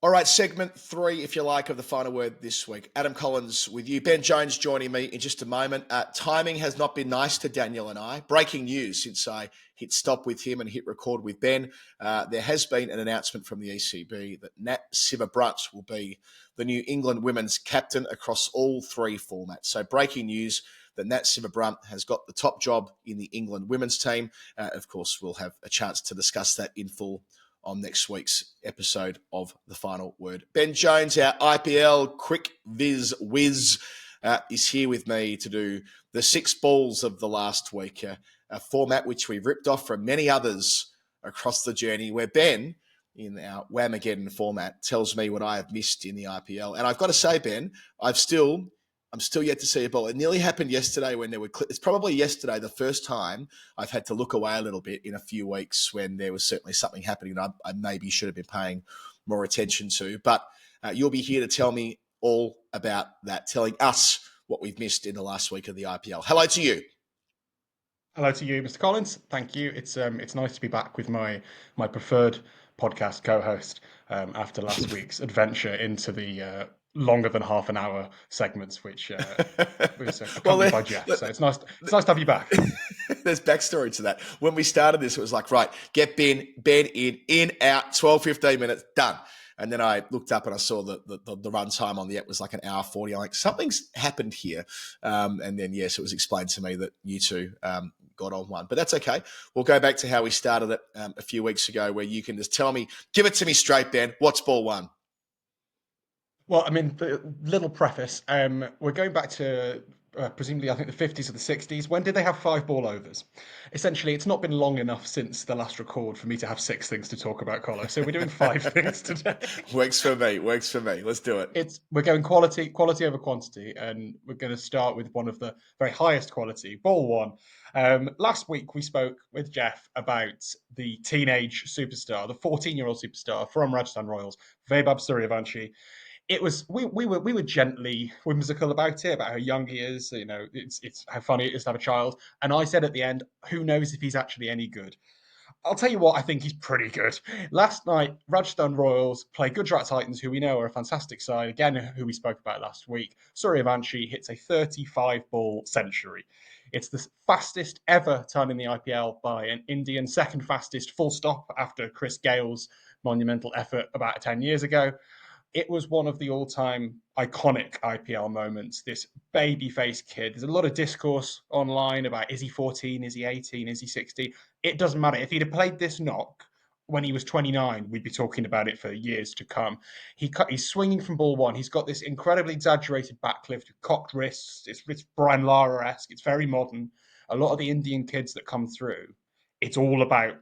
All right, segment 3, if you like, of the final word this week. Adam Collins with you. Ben Jones joining me in just a moment. Timing has not been nice to Daniel and I. Breaking news since I hit stop with him and hit record with Ben. There has been an announcement from the ECB that Nat Sciver-Brunt will be the New England women's captain across all 3 formats. So breaking news that Nat Sciver-Brunt has got the top job in the England women's team. Of course, we'll have a chance to discuss that in full on next week's episode of The Final Word. Ben Jones, our IPL quick whiz, is here with me to do the 6 balls of the last week, a format which we've ripped off from many others across the journey, where Ben, in our Whamageddon format, tells me what I have missed in the IPL. And I've got to say, Ben, I'm still yet to see a ball. It nearly happened yesterday when there were it's probably yesterday the first time I've had to look away a little bit in a few weeks when there was certainly something happening that I maybe should have been paying more attention to. But you'll be here to tell me all about that, telling us what we've missed in the last week of the IPL. Hello to you. Hello to you, Mr. Collins. Thank you. It's nice to be back with my preferred podcast co-host after last week's adventure into the longer than half an hour segments, which was accompanied by Jeff. So it's nice to have you back. There's backstory to that. When we started this, it was like, right, get Ben in, out, 12, 15 minutes, done. And then I looked up and I saw the run time on the app was like an hour 40. I'm like, something's happened here. And then, yes, it was explained to me that you two got on one. But that's okay. We'll go back to how we started it a few weeks ago, where you can just tell me, give it to me straight, Ben. What's ball 1? Well, I mean, the little preface, we're going back to presumably, I think, the 50s or the 60s. When did they have 5 ball overs? Essentially, it's not been long enough since the last record for me to have 6 things to talk about, Colo. So we're doing 5 things today. Works for me. Let's do it. We're going quality over quantity, and we're going to start with one of the very highest quality, ball 1. Last week, we spoke with Jeff about the teenage superstar, the 14-year-old superstar from Rajasthan Royals, Vaibhav Suryavanshi. It was we were gently whimsical about it, about how young he is. You know, it's how funny it is to have a child. And I said at the end, who knows if he's actually any good? I'll tell you what, I think he's pretty good. Last night, Rajasthan Royals play Gujarat Titans, who we know are a fantastic side, again, who we spoke about last week. Suryavanshi hits a 35-ball century. It's the fastest ever ton in the IPL by an Indian, second fastest, full stop, after Chris Gale's monumental effort about 10 years ago. It was one of the all-time iconic IPL moments. This baby-faced kid. There's a lot of discourse online about, is he 14, is he 18, is he 60? It doesn't matter. If he'd have played this knock when he was 29, we'd be talking about it for years to come. He's swinging from ball 1. He's got this incredibly exaggerated back lift with cocked wrists. It's Brian Lara-esque. It's very modern. A lot of the Indian kids that come through, it's all about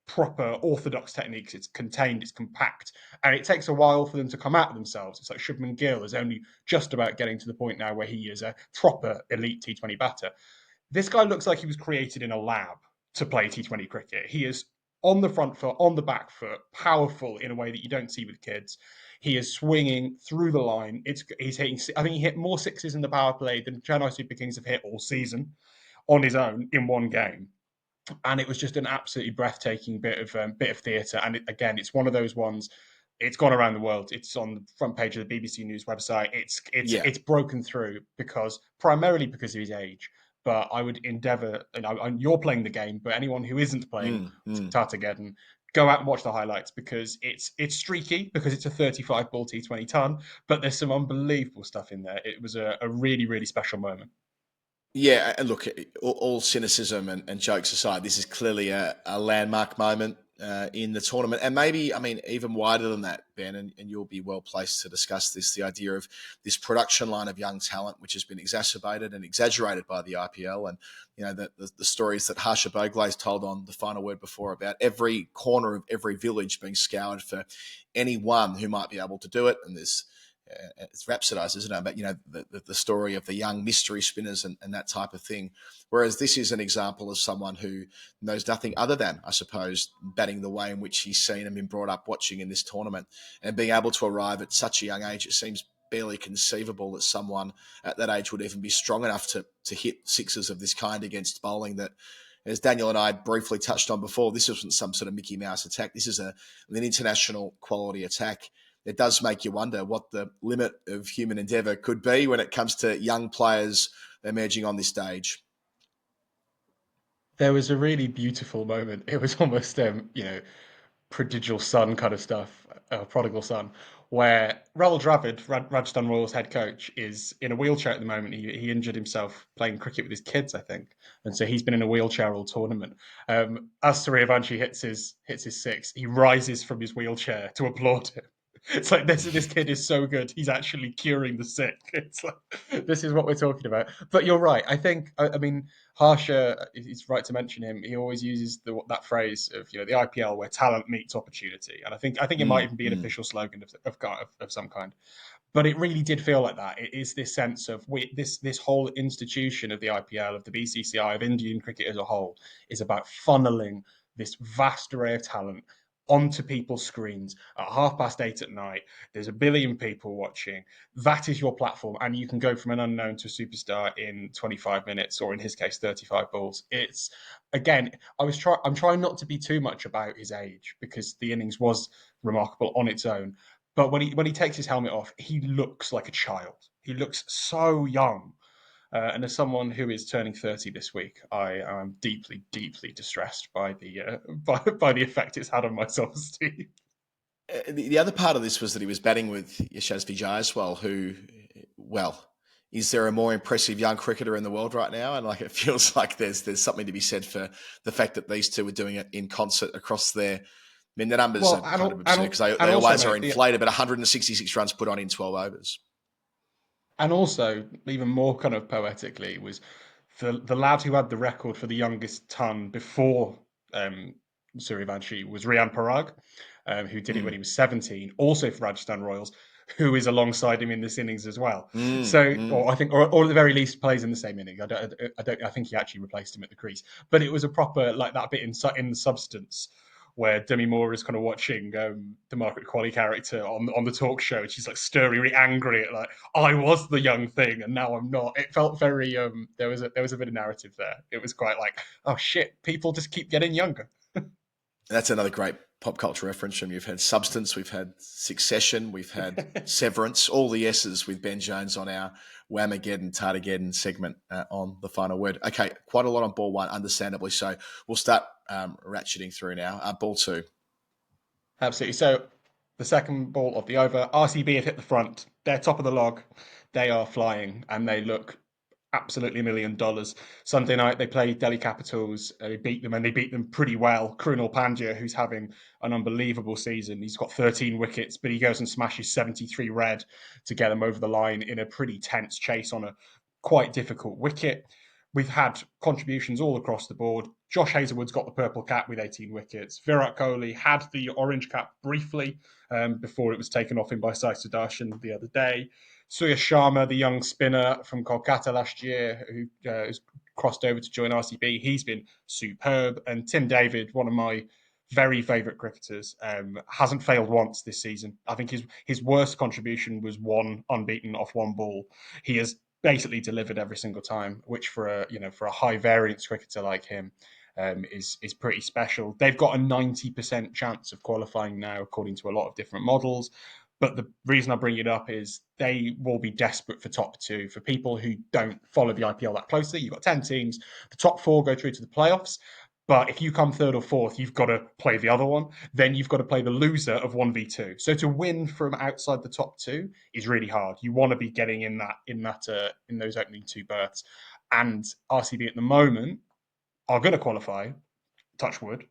proper orthodox techniques. It's contained, it's compact, and it takes a while for them to come out of themselves. It's like Shubman Gill is only just about getting to the point now where he is a proper elite T20 batter. This guy looks like he was created in a lab to play T20 cricket. He is on the front foot, on the back foot, powerful in a way that you don't see with kids. He is swinging through the line. He's hitting. I think he hit more sixes in the power play than Chennai Super Kings have hit all season on his own in one game. And it was just an absolutely breathtaking bit of theatre. And again, it's one of those ones. It's gone around the world. It's on the front page of the BBC News website. It's broken through primarily because of his age. But I would endeavour, and you're playing the game, but anyone who isn't playing Tartageddon, go out and watch the highlights, because it's streaky, because it's a 35-ball T20 ton, but there's some unbelievable stuff in there. It was a really, really special moment. Yeah, and look, all cynicism and jokes aside, this is clearly a landmark moment in the tournament. And maybe, I mean, even wider than that, Ben, and you'll be well placed to discuss this, the idea of this production line of young talent, which has been exacerbated and exaggerated by the IPL. And, you know, the stories that Harsha Bogle's told on The Final Word before about every corner of every village being scoured for anyone who might be able to do it. And there's it's rhapsodized, isn't it? But, you know, the story of the young mystery spinners and that type of thing. Whereas this is an example of someone who knows nothing other than, I suppose, batting the way in which he's seen and been brought up watching in this tournament, and being able to arrive at such a young age. It seems barely conceivable that someone at that age would even be strong enough to hit sixes of this kind against bowling that, as Daniel and I briefly touched on before, this isn't some sort of Mickey Mouse attack. This is an international quality attack. it does make you wonder what the limit of human endeavour could be when it comes to young players emerging on this stage. There was a really beautiful moment. It was almost, prodigal son kind of stuff, prodigal son, where Rahul Dravid, Rajasthan Royals head coach, is in a wheelchair at the moment. He injured himself playing cricket with his kids, I think, and so he's been in a wheelchair all tournament. As Suryavanshi hits his six, he rises from his wheelchair to applaud him. It's like this kid is so good. He's actually curing the sick. It's like this is what we're talking about. But you're right. I think I mean Harsha, it's right to mention him. He always uses that phrase of the IPL where talent meets opportunity, and I think it might even be an official slogan of some kind. But it really did feel like that. It is this sense of this whole institution of the IPL, of the BCCI, of Indian cricket as a whole, is about funneling this vast array of talent onto people's screens at 8:30 at night. There's a billion people watching. That is your platform, and you can go from an unknown to a superstar in 25 minutes, or in his case, 35 balls. It's again, I'm trying not to be too much about his age because the innings was remarkable on its own. But when he takes his helmet off, he looks like a child. He looks so young. And as someone who is turning 30 this week, I am deeply, deeply distressed by by the effect it's had on my self-esteem. The other part of this was that he was batting with Yashasvi Jaiswal, who, well, is there a more impressive young cricketer in the world right now? And it feels like there's something to be said for the fact that these two were doing it in concert across their. I mean, the numbers Well, are kind of absurd because they also, always are mate, inflated, but 166 runs put on in 12 overs. and also even more kind of poetically was the lad who had the record for the youngest ton before um, Suryavanshi was Rian Parag, who did it when he was 17, also for Rajasthan Royals, who is alongside him in this innings as well. So, or I think, or at the very least, plays in the same inning. I think he actually replaced him at the crease, but it was a proper like that bit in the substance where Demi Moore is kind of watching the Margaret Qualley character on the talk show, and she's like stirring, really angry at like I was the young thing and now I'm not. It felt very there was a bit of narrative there. It was quite like, oh shit, people just keep getting younger. That's another great pop culture reference from you. We've had Substance, we've had Succession, we've had Severance, all the S's with Ben Jones on our Whamageddon, Tartageddon segment on The Final Word. Okay, quite a lot on ball one, understandably so. We'll start ratcheting through now. Ball two. Absolutely. So the second ball of the over, RCB have hit the front. They're top of the log. They are flying and they look absolutely $1 million. Sunday night they played Delhi Capitals. They beat them and they beat them pretty well. Krunal Pandya, who's having an unbelievable season, he's got 13 wickets, but he goes and smashes 73 red to get them over the line in a pretty tense chase on a quite difficult wicket. We've had contributions all across the board. Josh Hazlewood's got the purple cap with 18 wickets. Virat Kohli had the orange cap briefly before it was taken off him by Sai Sudarshan the other day. Suyash Sharma, the young spinner from Kolkata last year, who has crossed over to join RCB, he's been superb. And Tim David, one of my very favourite cricketers, hasn't failed once this season. I think his worst contribution was one unbeaten off one ball. He has basically delivered every single time, which for a high variance cricketer like him is pretty special. They've got a 90% chance of qualifying now, according to a lot of different models. But the reason I bring it up is they will be desperate for top two. For people who don't follow the IPL that closely, you've got 10 teams. The top four go through to the playoffs. But if you come third or fourth, you've got to play the other one. Then you've got to play the loser of 1v2. So to win from outside the top two is really hard. You want to be getting in those opening two berths. And RCB at the moment are going to qualify, touch wood,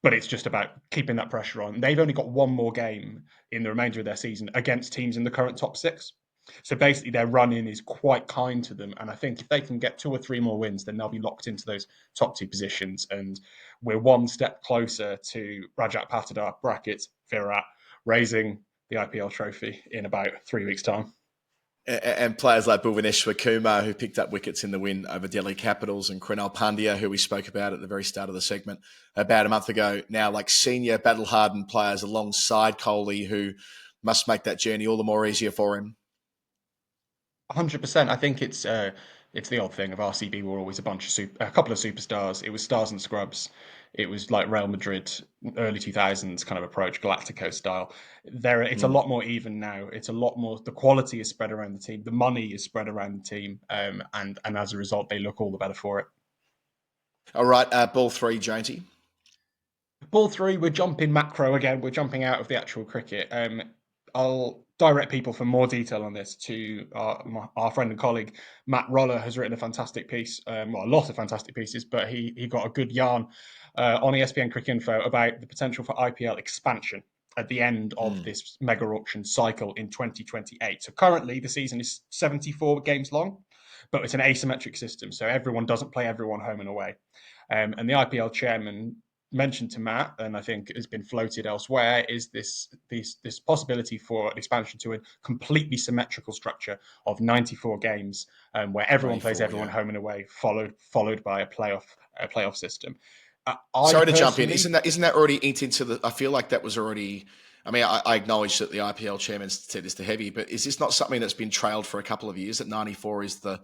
but it's just about keeping that pressure on. They've only got one more game in the remainder of their season against teams in the current top six. So basically, their run-in is quite kind to them. And I think if they can get 2 or 3 more wins, then they'll be locked into those top 2 positions. And we're one step closer to Rajat Patidar, brackets, Virat, raising the IPL trophy in about 3 weeks' time. And players like Bhuvaneshwar Kumar, who picked up wickets in the win over Delhi Capitals, and Krunal Pandya, who we spoke about at the very start of the segment about a month ago, now like senior battle-hardened players alongside Kohli, who must make that journey all the more easier for him. 100%. I think it's the odd thing of RCB were always a couple of superstars. It was stars and scrubs it was like Real Madrid early 2000s kind of approach, Galactico style. It's a lot more even now. It's a lot more. The quality is spread around the team. The money is spread around the team, and as a result, they look all the better for it. All right, ball three, Jonesy. Ball three, we're jumping macro again. We're jumping out of the actual cricket. I'll direct people for more detail on this to our friend and colleague Matt Roller has written a fantastic piece, well, a lot of fantastic pieces, but he got a good yarn on ESPN Cricket Info about the potential for IPL expansion at the end of this mega auction cycle in 2028. So currently the season is 74 games long, but it's an asymmetric system, so everyone doesn't play everyone home and away. And the IPL chairman mentioned to Matt, and I think has been floated elsewhere, is this possibility for an expansion to a completely symmetrical structure of 94 games, where everyone plays everyone home and away, followed by a playoff system. Sorry to jump in. Isn't that already inked into the? I feel like that was already. I mean, I acknowledge that the IPL chairman said it's too heavy, but is this not something that's been trailed for a couple of years? That 94 is the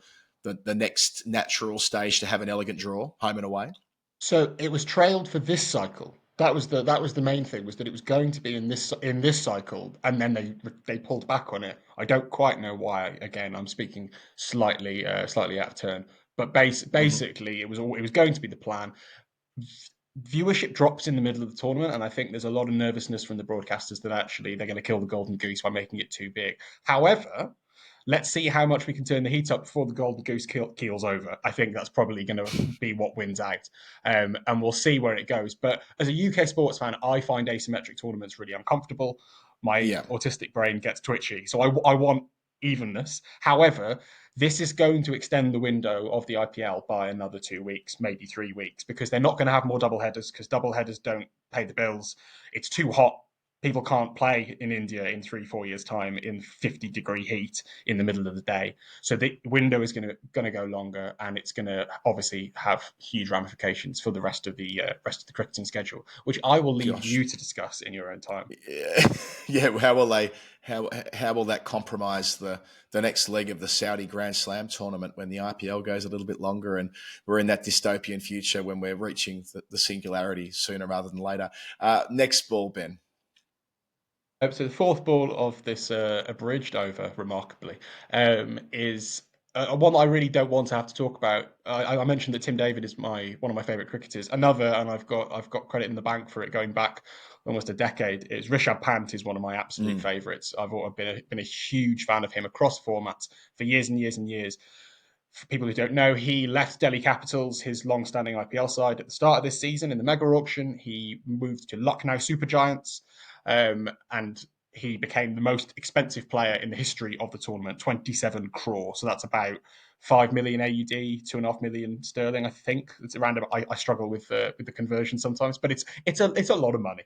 next natural stage to have an elegant draw, home and away. So it was trailed for this cycle. That was the main thing, was that it was going to be in this cycle, and then they pulled back on it. I don't quite know why. Again, I'm speaking slightly out of turn, but basically it was going to be the plan. Viewership drops in the middle of the tournament, and I think there's a lot of nervousness from the broadcasters that actually they're going to kill the golden goose by making it too big. However, let's see how much we can turn the heat up before the golden goose keels over. I think that's probably going to be what wins out, and we'll see where it goes. But as a UK sports fan, I find asymmetric tournaments really uncomfortable. My autistic brain gets twitchy, so I want evenness. However, this is going to extend the window of the IPL by another 2 weeks, maybe 3 weeks, because they're not going to have more double headers, because double headers don't pay the bills. It's too hot. People can't play in India in 3-4 years' time in 50-degree heat in the middle of the day. So the window is going to go longer, and it's going to obviously have huge ramifications for the rest of the cricketing schedule, which I will leave you to discuss in your own time. Yeah. How will that compromise the next leg of the Saudi Grand Slam tournament when the IPL goes a little bit longer and we're in that dystopian future when we're reaching the singularity sooner rather than later? Next ball, Ben. So the fourth ball of this abridged over, remarkably, is one that I really don't want to have to talk about. I mentioned that Tim David is one of my favourite cricketers. Another, and I've got credit in the bank for it going back almost a decade, is Rishabh Pant is one of my absolute favourites. I've been a huge fan of him across formats for years and years and years. For people who don't know, he left Delhi Capitals, his long-standing IPL side, at the start of this season in the mega auction. He moved to Lucknow Super Giants, and he became the most expensive player in the history of the tournament, 27 crore. So that's about 5 million AUD, 2.5 million sterling, I think. It's around. I struggle with the conversion sometimes, but it's a lot of money.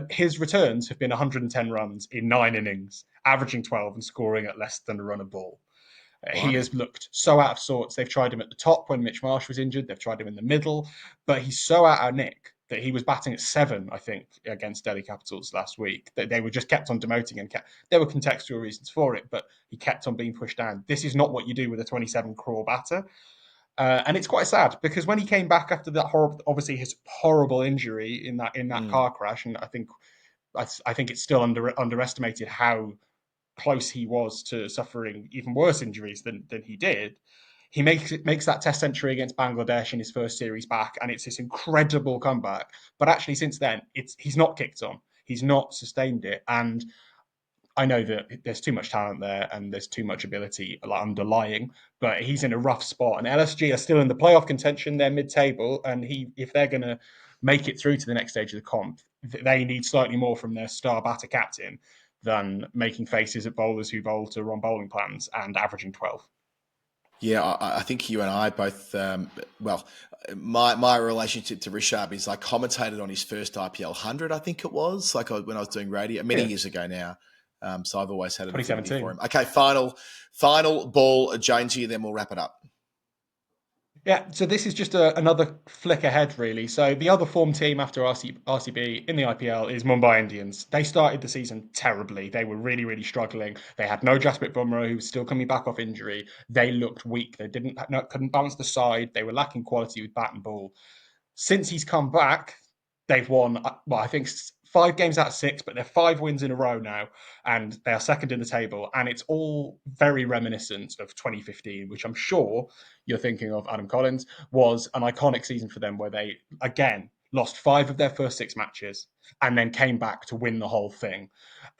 His returns have been 110 runs in 9 innings, averaging 12 and scoring at less than a run a ball. He has looked so out of sorts. They've tried him at the top when Mitch Marsh was injured. They've tried him in the middle, but he's so out of nick that he was batting at 7, I think, against Delhi Capitals last week. That they were just kept on demoting and there were contextual reasons for it, but he kept on being pushed down. This is not what you do with a 27 crore batter. And it's quite sad because when he came back after that obviously his horrible injury in that car crash, and I think it's still underestimated how close he was to suffering even worse injuries than he did. He makes that test century against Bangladesh in his first series back, and it's this incredible comeback. But actually, since then, he's not kicked on. He's not sustained it. And I know that there's too much talent there and there's too much ability underlying, but he's in a rough spot. And LSG are still in the playoff contention. They're mid-table, and if they're going to make it through to the next stage of the comp, they need slightly more from their star batter captain than making faces at bowlers who bowl to wrong bowling plans and averaging 12. Yeah, I think you and I both. My relationship to Rishabh is I commentated on his first IPL 100. I think it was when I was doing radio many years ago now. So I've always had an affinity for him. Okay, final ball, Jonesy, then we'll wrap it up. Yeah, so this is just another flick ahead, really. So the other form team after RCB in the IPL is Mumbai Indians. They started the season terribly. They were really, really struggling. They had no Jasprit Bumrah, who was still coming back off injury. They looked weak. They couldn't balance the side. They were lacking quality with bat and ball. Since he's come back, they've won, well, I think 5 games out of 6, but they're 5 wins in a row now, and they are second in the table. And it's all very reminiscent of 2015, which I'm sure you're thinking of, Adam Collins, was an iconic season for them where they, again, lost 5 of their first 6 matches and then came back to win the whole thing.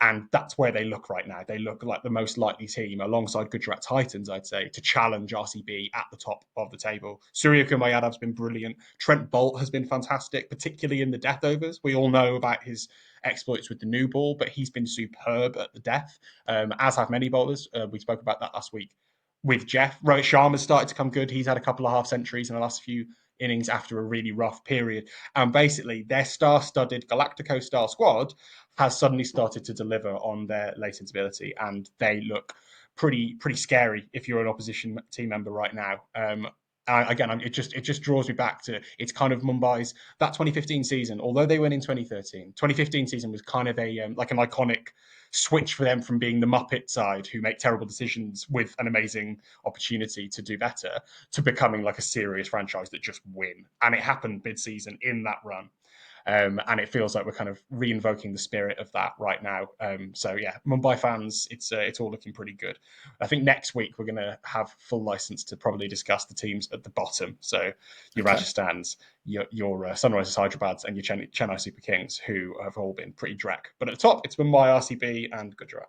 And that's where they look right now. They look like the most likely team, alongside Gujarat Titans, I'd say, to challenge RCB at the top of the table. Surya Kumar Yadav's been brilliant. Trent Bolt has been fantastic, particularly in the death overs. We all know about his exploits with the new ball, but he's been superb at the death, as have many bowlers. We spoke about that last week with Jeff. Rohit Sharma's started to come good. He's had a couple of half centuries in the last few innings after a really rough period. And basically, their star-studded Galactico-style squad has suddenly started to deliver on their latent ability, and they look pretty scary if you're an opposition team member right now. Again, it just draws me back to, it's kind of Mumbai's, that 2015 season, although they went in 2015 season was kind of a like an iconic switch for them from being the Muppet side who make terrible decisions with an amazing opportunity to do better, to becoming like a serious franchise that just win. And it happened mid-season in that run. And it feels like we're kind of reinvoking the spirit of that right now. So yeah, Mumbai fans, it's all looking pretty good. I think next week we're going to have full license to probably discuss the teams at the bottom. So your Rajasthans, your Sunrisers Hyderabad, and your Chennai Super Kings, who have all been pretty dreck. But at the top, it's Mumbai, RCB, and Gujarat.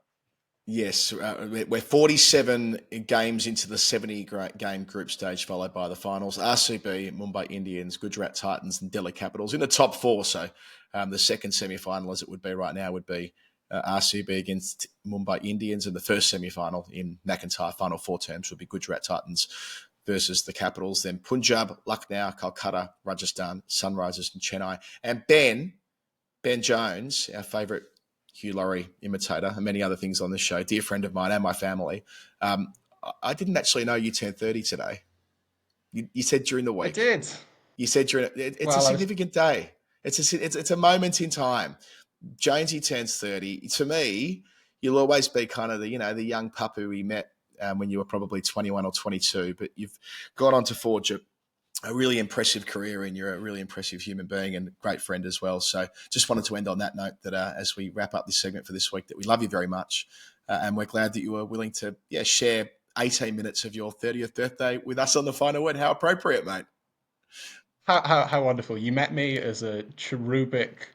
Yes, we're 47 games into the 70-game group stage, followed by the finals. RCB, Mumbai Indians, Gujarat Titans, and Delhi Capitals in the top 4. So the second semi-final, as it would be right now, would be RCB against Mumbai Indians, and the first semi-final in McIntyre Final 4 terms would be Gujarat Titans versus the Capitals. Then Punjab, Lucknow, Kolkata, Rajasthan, Sunrisers, and Chennai. And Ben Jones, our favourite Hugh Laurie imitator, and many other things on this show, dear friend of mine and my family. I didn't actually know you turned 30 today. You said during the I week. did. You said it's a significant day. It's a moment in time. Jonesy turns 30. To me, you'll always be kind of the young puppy we met when you were probably 21 or 22, but you've gone on to forge a really impressive career, and you're a really impressive human being and great friend as well. So just wanted to end on that note that as we wrap up this segment for this week, that we love you very much. And we're glad that you were willing to share 18 minutes of your 30th birthday with us on The Final Word. How appropriate, mate. How wonderful. You met me as a cherubic,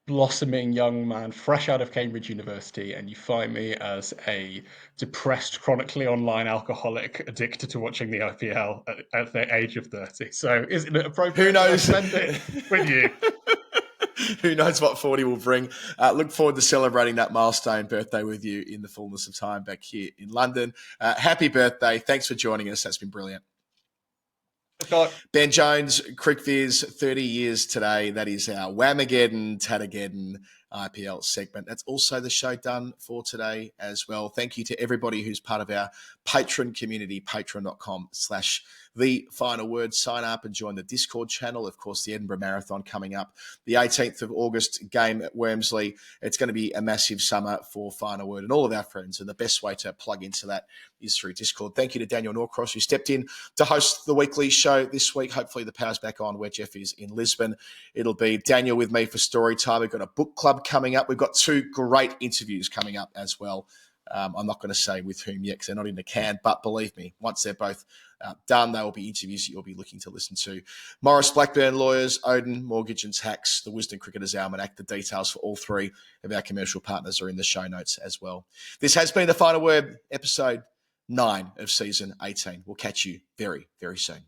blossoming young man fresh out of Cambridge University, and you find me as a depressed, chronically online alcoholic addicted to watching the IPL at the age of 30. So isn't it appropriate? Who knows? Spend it with you. Who knows what 40 will bring. Look forward to celebrating that milestone birthday with you in the fullness of time back here in London. Happy birthday. Thanks for joining us. That's been brilliant. Ben Jones, Crickviz, 30 years today. That is our Whamageddon, Tatageddon IPL segment. That's also the show done for today as well. Thank you to everybody who's part of our Patreon community, patreon.com/The Final Word. Sign up and join the Discord channel. Of course, the Edinburgh Marathon coming up the 18th of August, game at Wormsley. It's going to be a massive summer for Final Word and all of our friends, and the best way to plug into that is through Discord. Thank you to Daniel Norcross, who stepped in to host the weekly show this week. Hopefully the power's back on where Jeff is in Lisbon. It'll be Daniel with me for story time. We've got a book club coming up. We've got 2 great interviews coming up as well. I'm not going to say with whom yet because they're not in the can, but believe me, once they're both done, they will be interviews that you'll be looking to listen to. Maurice Blackburn Lawyers, Odin Mortgage and Tax, the Wisdom Cricketers Almanac. The details for all 3 of our commercial partners are in the show notes as well. This has been The Final Word, episode 9 of season 18. We'll catch you very, very soon.